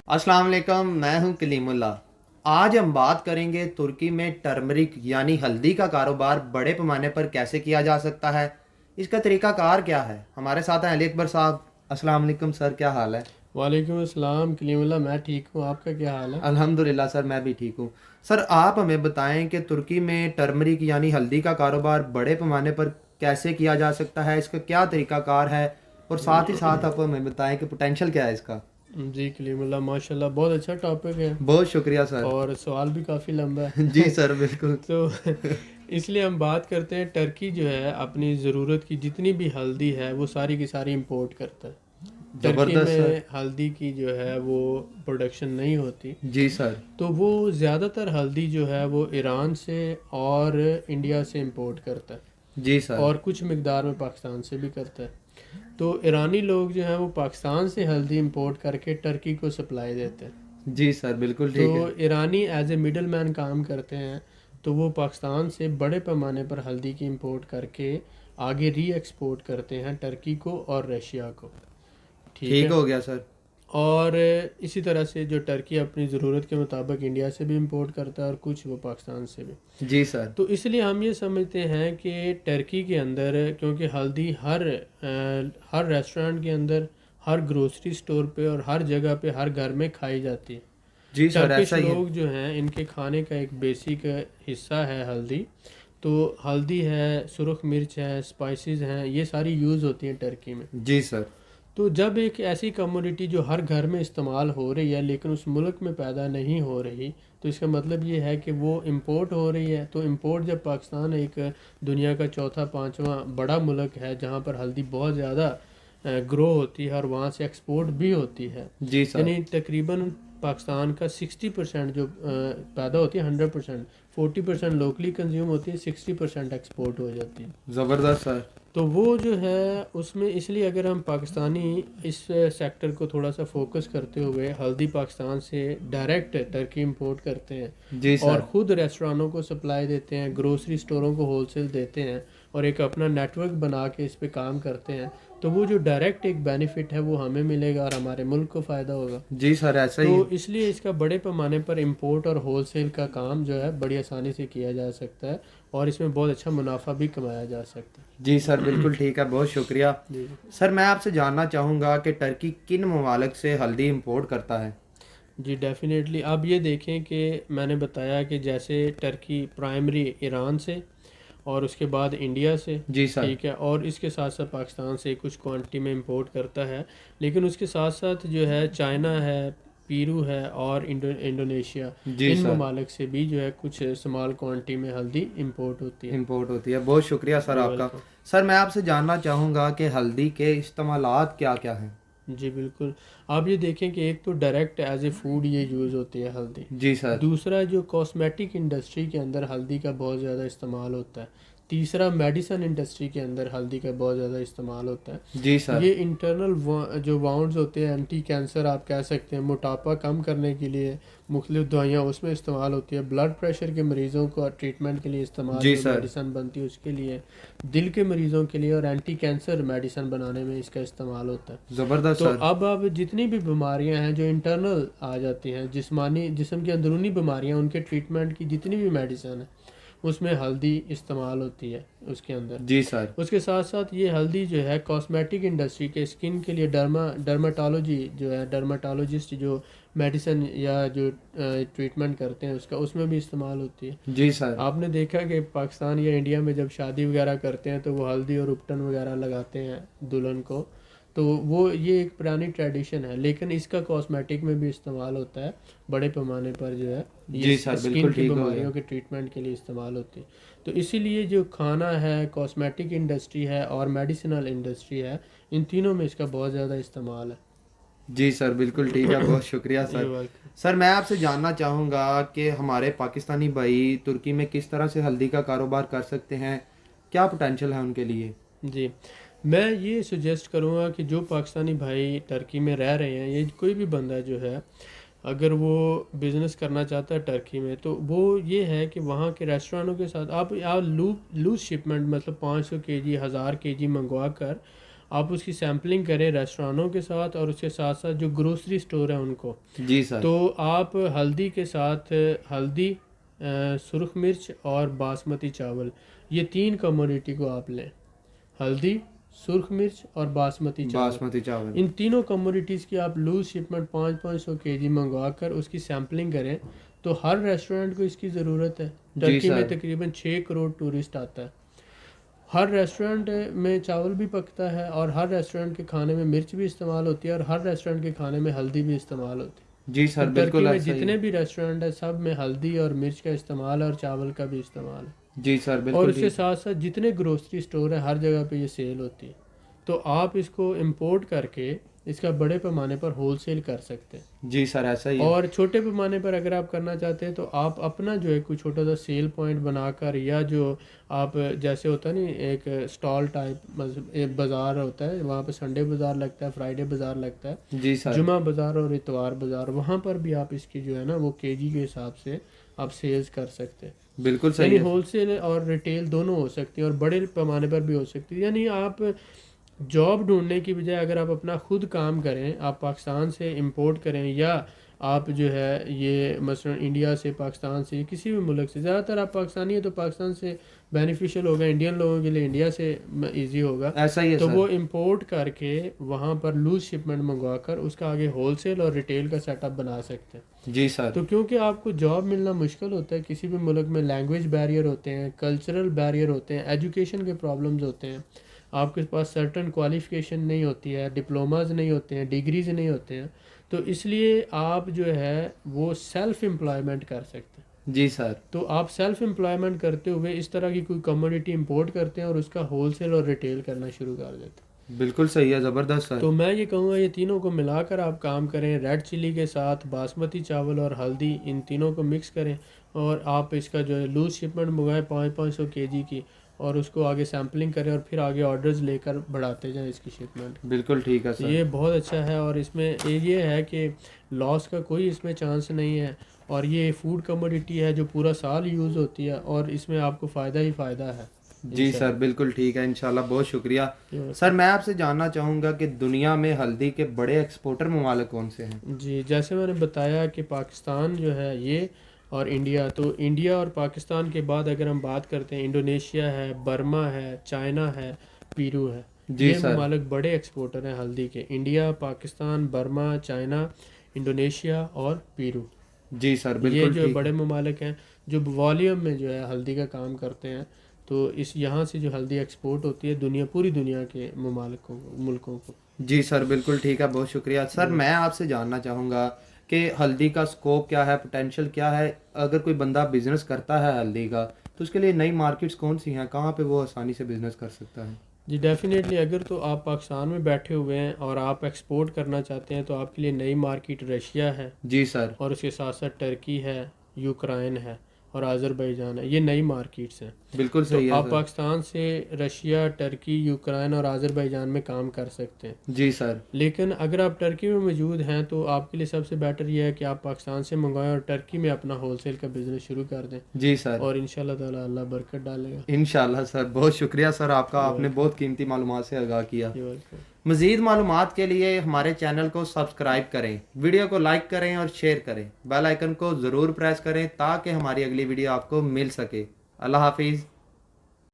अस्सलाम वालेकुम, मैं हूं कलीम उल्लाह। आज हम बात करेंगे तुर्की में टर्मरिक यानी हल्दी का कारोबार बड़े पैमाने पर कैसे किया जा सकता है। इसका तरीकाकार क्या है। हमारे साथ हैं अली अकबर साहब। अस्सलाम वालेकुम सर, क्या हाल है। वालेकुम अस्सलाम कलीमुल्लाह। मैं ठीक हूँ, आपका क्या हाल है? अल्हम्दुलिल्लाह सर, मैं भी ठीक हूँ। सर आप हमें बताएं कि तुर्की में टर्मरिक यानी हल्दी का कारोबार बड़े पैमाने पर कैसे किया जा सकता है, इसका क्या तरीकाकार है, और साथ ही साथ आप हमें बताएं कि पोटेंशियल क्या है इसका। जी कलीमुल्लाह, माशाल्लाह बहुत अच्छा टॉपिक है बहुत शुक्रिया सर। और सवाल भी काफ़ी लंबा जी है। सर, बिल्कुल। तो इसलिए हम बात करते हैं, टर्की जो है अपनी ज़रूरत की जितनी भी हल्दी है वो सारी की सारी इंपोर्ट करता है। टर्की ज़बरदस्त सर। में हल्दी की जो है वो प्रोडक्शन नहीं होती, जी सर। तो वो ज़्यादातर हल्दी जो है वो ईरान से और इंडिया से इंपोर्ट करता है जी सर। और कुछ मकदार में पाकिस्तान से भी करता है। तो ईरानी लोग जो हैं वो पाकिस्तान से हल्दी इंपोर्ट करके टर्की को सप्लाई देते हैं। जी सर, बिल्कुल तो ठीक है। ईरानी एज ए मिडल मैन काम करते हैं, तो वो पाकिस्तान से बड़े पैमाने पर हल्दी की इंपोर्ट करके आगे री एक्सपोर्ट करते हैं टर्की को और रशिया को। ठीक ठीक है। हो गया सर। और इसी तरह से जो टर्की अपनी ज़रूरत के मुताबिक इंडिया से भी इंपोर्ट करता है और कुछ वो पाकिस्तान से भी। जी सर। तो इसलिए हम ये समझते हैं कि टर्की के अंदर, क्योंकि हल्दी हर रेस्टोरेंट के अंदर, हर ग्रोसरी स्टोर पे और हर जगह पे, हर घर में खाई जाती है। जी सर, टर्किश ऐसा ही है। लोग जो हैं इनके खाने का एक बेसिक हिस्सा है हल्दी। तो हल्दी है, सुरख मिर्च है, स्पाइसेस हैं, ये सारी यूज़ होती हैं टर्की में। जी सर। तो जब एक ऐसी कमोडिटी जो हर घर में इस्तेमाल हो रही है लेकिन उस मुल्क में पैदा नहीं हो रही, तो इसका मतलब ये है कि वो इंपोर्ट हो रही है। तो इंपोर्ट, जब पाकिस्तान एक दुनिया का चौथा पांचवा बड़ा मुल्क है जहाँ पर हल्दी बहुत ज़्यादा ग्रो होती है और वहाँ से एक्सपोर्ट भी होती है, जी सर। यानी तकरीबन पाकिस्तान का 60% जो पैदा होती है, 100%, 40% लोकली कंज्यूम होती है, 60% एक्सपोर्ट हो जाती है। ज़बरदस्त सर। तो वो जो है उसमें, इसलिए अगर हम पाकिस्तानी इस सेक्टर को थोड़ा सा फोकस करते हुए हल्दी पाकिस्तान से डायरेक्ट टर्की इंपोर्ट करते हैं जी और सर। ख़ुद रेस्टोरेंटों को सप्लाई देते हैं, ग्रोसरी स्टोरों को होलसेल देते हैं और एक अपना नेटवर्क बना के इस पे काम करते हैं, तो वो जो डायरेक्ट एक बेनिफिट है वो हमें मिलेगा और हमारे मुल्क को फ़ायदा होगा। जी सर, ऐसा तो ही है। इसलिए इसका बड़े पैमाने पर इंपोर्ट और होलसेल का काम जो है बड़ी आसानी से किया जा सकता है और इसमें बहुत अच्छा मुनाफा भी कमाया जा सकता है। जी सर, बिल्कुल ठीक है, बहुत शुक्रिया। जी सर मैं आपसे जानना चाहूँगा कि टर्की किन ममालिक से हल्दी इंपोर्ट करता है। जी डेफिनेटली। अब ये देखें कि मैंने बताया कि जैसे टर्की प्राइमरी ईरान से और उसके बाद इंडिया से, जी सर। ठीक है, और इसके साथ साथ पाकिस्तान से कुछ क्वांटिटी में इंपोर्ट करता है। लेकिन उसके साथ साथ जो है चाइना है, पीरू है और इंडोनेशिया, जी इन सर। ममालिक से भी जो है कुछ स्मॉल क्वांटिटी में हल्दी इंपोर्ट होती है। इंपोर्ट होती है। बहुत शुक्रिया सर जी आपका। वेलकम। सर मैं आपसे जानना चाहूँगा कि हल्दी के इस्तेमालात क्या क्या हैं। जी बिल्कुल। आप ये देखें कि एक तो डायरेक्ट एज ए फूड ये यूज़ होती है हल्दी। जी सर। दूसरा, जो कॉस्मेटिक इंडस्ट्री के अंदर हल्दी का बहुत ज़्यादा इस्तेमाल होता है। तीसरा, मेडिसन इंडस्ट्री के अंदर हल्दी का बहुत ज़्यादा इस्तेमाल होता है। जी सर। ये इंटरनल जो वाउंड्स होते हैं, एंटी कैंसर आप कह सकते हैं, मोटापा कम करने के लिए मुख्तलिफ दवाइयाँ उसमें इस्तेमाल होती है। ब्लड प्रेशर के मरीज़ों को ट्रीटमेंट के लिए इस्तेमाल जी जो सर। मेडिसन बनती है उसके लिए, दिल के मरीज़ों के लिए और एंटी कैंसर मेडिसन बनाने में इसका इस्तेमाल होता है। ज़बरदस्त तो सर। अब जितनी भी बीमारियां हैं जो इंटरनल आ जाती हैं, जिस्मानी जिस्म की अंदरूनी बीमारियां, उनके ट्रीटमेंट की जितनी भी मेडिसिन है उसमें हल्दी इस्तेमाल होती है उसके अंदर। जी सर। उसके साथ साथ ये हल्दी जो है कॉस्मेटिक इंडस्ट्री के, स्किन के लिए डर्माटोलॉजी जो है, डर्माटोलॉजिस्ट जो मेडिसिन या जो ट्रीटमेंट करते हैं उसका, उसमें भी इस्तेमाल होती है। जी सर। आपने देखा कि पाकिस्तान या इंडिया में जब शादी वगैरह करते हैं तो वो हल्दी और उपटन वगैरह लगाते हैं दुल्हन को। तो वो ये एक पुरानी ट्रेडिशन है, लेकिन इसका कॉस्मेटिक में भी इस्तेमाल होता है बड़े पैमाने पर जो है। ये जी सर, स्किन बिल्कुल की ठीक हो गया। बीमारियों के ट्रीटमेंट के लिए इस्तेमाल होती है। तो इसीलिए जो खाना है, कॉस्मेटिक इंडस्ट्री है और मेडिसिनल इंडस्ट्री है, इन तीनों में इसका बहुत ज़्यादा इस्तेमाल है। जी सर, बिल्कुल ठीक है, बहुत शुक्रिया ये सर। वेलकम। सर मैं आपसे जानना चाहूँगा कि हमारे पाकिस्तानी भाई तुर्की में किस तरह से हल्दी का कारोबार कर सकते हैं, क्या पोटेंशियल है उनके लिए। जी, मैं ये सुजेस्ट करूँगा कि जो पाकिस्तानी भाई टर्की में रह रहे हैं, ये कोई भी बंदा जो है, अगर वो बिज़नेस करना चाहता है टर्की में, तो वो ये है कि वहाँ के रेस्टोरेंटों के साथ आप लूज़ शिपमेंट, मतलब 500 केजी, 1000 केजी मंगवा कर آپ اس کی سیمپلنگ کریں ریسٹورانوں کے ساتھ اور اس کے ساتھ ساتھ جو گروسری سٹور ہیں ان کو. جی سر. تو آپ ہلدی کے ساتھ ہلدی، سرخ مرچ اور باسمتی چاول، یہ 3 کموڈیٹی کو آپ لیں. ہلدی، سرخ مرچ اور باسمتی چاول. ان تینوں کموڈیٹیز کی آپ لوز شپمنٹ 500 kg منگوا کر اس کی سیمپلنگ کریں. تو ہر ریسٹورنٹ کو اس کی ضرورت ہے. ٹرکی میں تقریباً 6 کروڑ ٹورسٹ آتا ہے. ہر ریسٹورنٹ میں چاول بھی پکتا ہے اور ہر ریسٹورنٹ کے کھانے میں مرچ بھی استعمال ہوتی ہے اور ہر ریسٹورنٹ کے کھانے میں ہلدی بھی استعمال ہوتی ہے. جی سر تو بالکل ٹرکی میں ایسا ہی جتنے ہے. بھی ریسٹورنٹ ہیں سب میں ہلدی اور مرچ کا استعمال اور چاول کا بھی استعمال ہے. جی سر اور بالکل اس کے ٹھیک. ساتھ ساتھ جتنے گروسری سٹور ہیں ہر جگہ پہ یہ سیل ہوتی ہے. تو آپ اس کو امپورٹ کر کے اس کا بڑے پیمانے پر ہول سیل کر سکتے ہیں. جی سر ایسا ہی ہے. اور چھوٹے پیمانے پر اگر آپ کرنا چاہتے ہیں تو آپ اپنا جو ہے کوئی چھوٹا سا سیل پوائنٹ بنا کر، یا جو آپ جیسے ہوتا ہے نا ایک اسٹال ٹائپ، ایک بازار ہوتا ہے وہاں پہ سنڈے بازار لگتا ہے، فرائیڈے بازار لگتا ہے، جی سر جمعہ بازار اور اتوار بازار، وہاں پر بھی آپ اس کی جو ہے نا وہ kg کے حساب سے آپ سیلز کر سکتے ہیں. بالکل یعنی صحیح ہے. ہول سیل اور ریٹیل دونوں ہو سکتی ہیں اور بڑے پیمانے پر بھی ہو سکتی ہے. یعنی آپ جاب ڈھونڈنے کی بجائے اگر آپ اپنا خود کام کریں، آپ پاکستان سے امپورٹ کریں، یا آپ جو ہے یہ مثلا انڈیا سے، پاکستان سے، کسی بھی ملک سے، زیادہ تر آپ پاکستانی ہیں تو پاکستان سے بینیفیشیل ہوگا، انڈین لوگوں کے لیے انڈیا سے ایزی ہوگا. ایسا ہی ہے تو سر. وہ امپورٹ کر کے وہاں پر لوز شپمنٹ منگوا کر اس کا آگے ہول سیل اور ریٹیل کا سیٹ اپ بنا سکتے ہیں. جی سر. تو کیونکہ آپ کو جاب ملنا مشکل ہوتا ہے کسی بھی ملک میں، لینگویج بیریئر ہوتے ہیں، کلچرل بیریئر ہوتے ہیں، ایجوکیشن کے پرابلمز ہوتے ہیں، آپ کے پاس سرٹن کوالیفیکیشن نہیں ہوتی ہے، ڈپلوماز نہیں ہوتے ہیں، ڈگریز نہیں ہوتے ہیں. تو اس لیے آپ جو ہے وہ سیلف امپلائمنٹ کر سکتے ہیں. جی سر. تو آپ سیلف امپلائمنٹ کرتے ہوئے اس طرح کی کوئی کموڈیٹی امپورٹ کرتے ہیں اور اس کا ہول سیل اور ریٹیل کرنا شروع کر دیتے ہیں. بالکل صحیح ہے. زبردست سر. تو میں یہ کہوں گا یہ تینوں کو ملا کر آپ کام کریں. ریڈ چلی کے ساتھ باسمتی چاول اور ہلدی، ان تینوں کو مکس کریں اور آپ اس کا جو ہے لوز شپمنٹ منگائیں 500 kg کی، اور اس کو آگے سیمپلنگ کریں اور پھر آگے آرڈرز لے کر بڑھاتے جائیں اس کی شپمنٹ. بالکل ٹھیک ہے سر. یہ بہت اچھا ہے اور اس میں یہ ہے کہ لاس کا کوئی اس میں چانس نہیں ہے، اور یہ فوڈ کموڈیٹی ہے جو پورا سال یوز ہوتی ہے اور اس میں آپ کو فائدہ ہی فائدہ ہے. جی سر بالکل ٹھیک ہے. انشاءاللہ بہت شکریہ. سر میں آپ سے جاننا چاہوں گا کہ دنیا میں ہلدی کے بڑے ایکسپورٹر ممالک کون سے ہیں؟ جی جیسے میں نے بتایا کہ پاکستان جو ہے یہ اور انڈیا. تو انڈیا اور پاکستان کے بعد اگر ہم بات کرتے ہیں انڈونیشیا ہے، برما ہے، چائنا ہے، پیرو ہے. جی یہ سر. ممالک بڑے ایکسپورٹر ہیں ہلدی کے. India, Pakistan, Burma, China, Indonesia اور پیرو. جی سر یہ بالکل جو ٹھیک بڑے ہے. ممالک ہیں جو والیوم میں جو ہے ہلدی کا کام کرتے ہیں. تو اس یہاں سے جو ہلدی ایکسپورٹ ہوتی ہے پوری دنیا کے ملکوں کو. جی سر بالکل ٹھیک ہے. بہت شکریہ. سر میں آپ سے جاننا چاہوں گا کہ ہلدی کا سکوپ کیا ہے، پوٹینشیل کیا ہے؟ اگر کوئی بندہ بزنس کرتا ہے ہلدی کا تو اس کے لیے نئی مارکیٹس کون سی ہیں، کہاں پہ وہ آسانی سے بزنس کر سکتا ہے؟ جی ڈیفینیٹلی اگر تو آپ پاکستان میں بیٹھے ہوئے ہیں اور آپ ایکسپورٹ کرنا چاہتے ہیں تو آپ کے لیے نئی مارکیٹ رشیا ہے، جی سر. اور اس کے ساتھ ساتھ ٹرکی ہے، یوکرائن ہے اور آذربائیجان ہے. یہ نئی مارکیٹس ہیں. بالکل تو صحیح ہے آپ سر. پاکستان سے رشیا، ٹرکی، یوکرائن اور آذربائیجان میں کام کر سکتے ہیں. جی سر. لیکن اگر آپ ٹرکی میں موجود ہیں تو آپ کے لیے سب سے بیٹر یہ ہے کہ آپ پاکستان سے منگوائیں اور ٹرکی میں اپنا ہول سیل کا بزنس شروع کر دیں. جی سر. اور انشاءاللہ تعالی اللہ برکت ڈالے گا. انشاءاللہ سر. بہت شکریہ سر آپ کا. آپ نے بہت قیمتی معلومات سے آگاہ کیا. مزید معلومات کے لیے ہمارے چینل کو سبسکرائب کریں، ویڈیو کو لائک کریں اور شیئر کریں، بیل آئیکن کو ضرور پریس کریں تاکہ ہماری اگلی ویڈیو آپ کو مل سکے. اللہ حافظ.